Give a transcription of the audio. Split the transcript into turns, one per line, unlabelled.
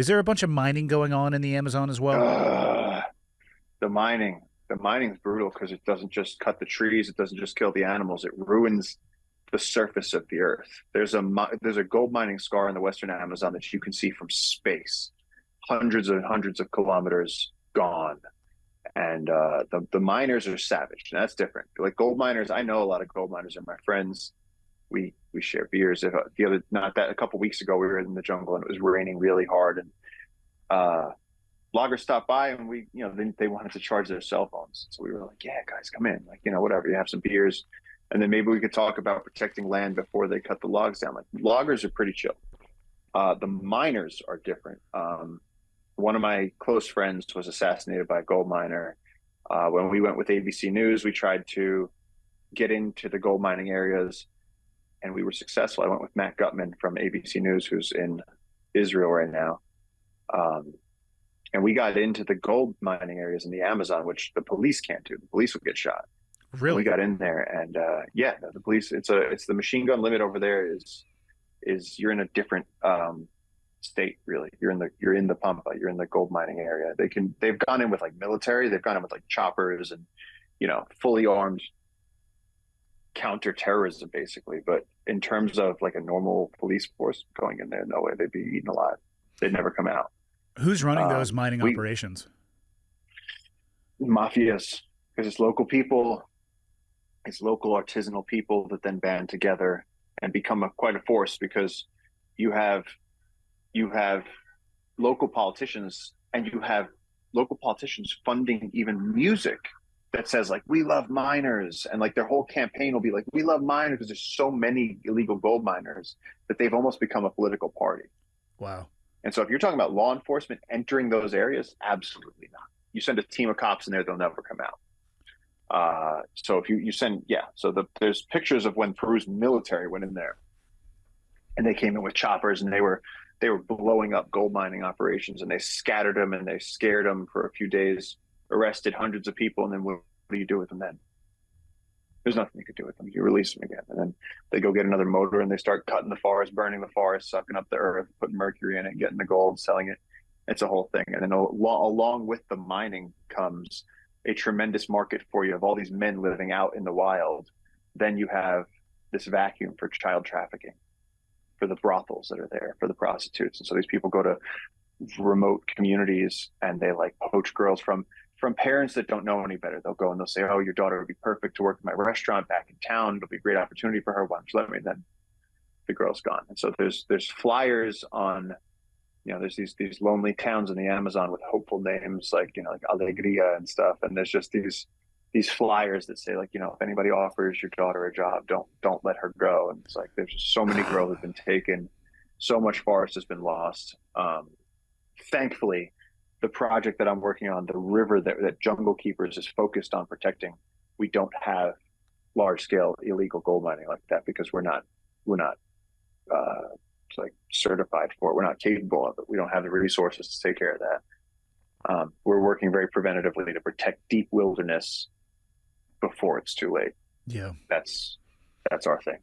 Is there a bunch of mining going on in the Amazon as well?
Uh, the mining's brutal because it doesn't just cut the trees, it doesn't just kill the animals, it ruins the surface of the earth. There's a gold mining scar in the Western Amazon that you can see from space, hundreds and hundreds of kilometers gone. And the miners are savage. And that's different. Like gold miners, I know a lot of gold miners are my friends. We share beers. If the other not that a couple weeks ago we were in the jungle and it was raining really hard and uh loggers stopped by and they wanted to charge their cell phones. So we were like, yeah, guys, come in. Like, whatever, you have some beers. And then maybe we could talk about protecting land before they cut the logs down. Like loggers are pretty chill. The miners are different. One of my close friends was assassinated by a gold miner. When we went with ABC News, we tried to get into the gold mining areas and we were successful. I went with Matt Gutman from ABC News, who's in Israel right now. And we got into the gold mining areas in the Amazon, which the police can't do. The police will get shot. And we
Really?
got in there and yeah, the police, it's the machine gun limit over there is you're in a different state, really. You're in the Pampa, you're in the gold mining area. They've gone in with like military, they've gone in with like choppers and fully armed counterterrorism basically. But in terms of like a normal police force going in there, no way, they'd be eaten alive. They'd never come out.
Who's running those mining
We
operations?
Mafias, because it's local people, it's local artisanal people that then band together and become quite a force because you have you have local politicians and you have local politicians funding even music that says like we love miners, and like their whole campaign will be like we love miners because there's so many illegal gold miners that they've almost become a political party.
Wow.
And so if you're talking about law enforcement entering those areas, absolutely not. You send a team of cops in there, they'll never come out. So if you send, yeah, so there's pictures of when Peru's military went in there and they came in with choppers and they were blowing up gold mining operations and they scattered them and they scared them for a few days, arrested hundreds of people. And then what do you do with them then? There's nothing you could do with them. You release them again. And then they go get another motor and they start cutting the forest, burning the forest, sucking up the earth, putting mercury in it, getting the gold, selling it. It's a whole thing. And then along with the mining comes a tremendous market for you of all these men living out in the wild. Then you have this vacuum for child trafficking, for the brothels that are there, for the prostitutes. And so these people go to remote communities and they like poach girls from parents that don't know any better. They'll go and they'll say, oh, your daughter would be perfect to work in my restaurant back in town. It'll be a great opportunity for her. Why don't you let me? Then the girl's gone. And so there's flyers on, there's these lonely towns in the Amazon with hopeful names like, like Alegria and stuff. And there's just these flyers that say like, if anybody offers your daughter a job, don't let her go. And it's like, there's just so many girls have been taken. So much forest has been lost. Thankfully, the project that I'm working on, the river that Jungle Keepers is focused on protecting, we don't have large scale illegal gold mining like that because we're not like certified for it. We're not capable of it. We don't have the resources to take care of that. We're working very preventatively to protect deep wilderness before it's too late.
Yeah.
That's our thing.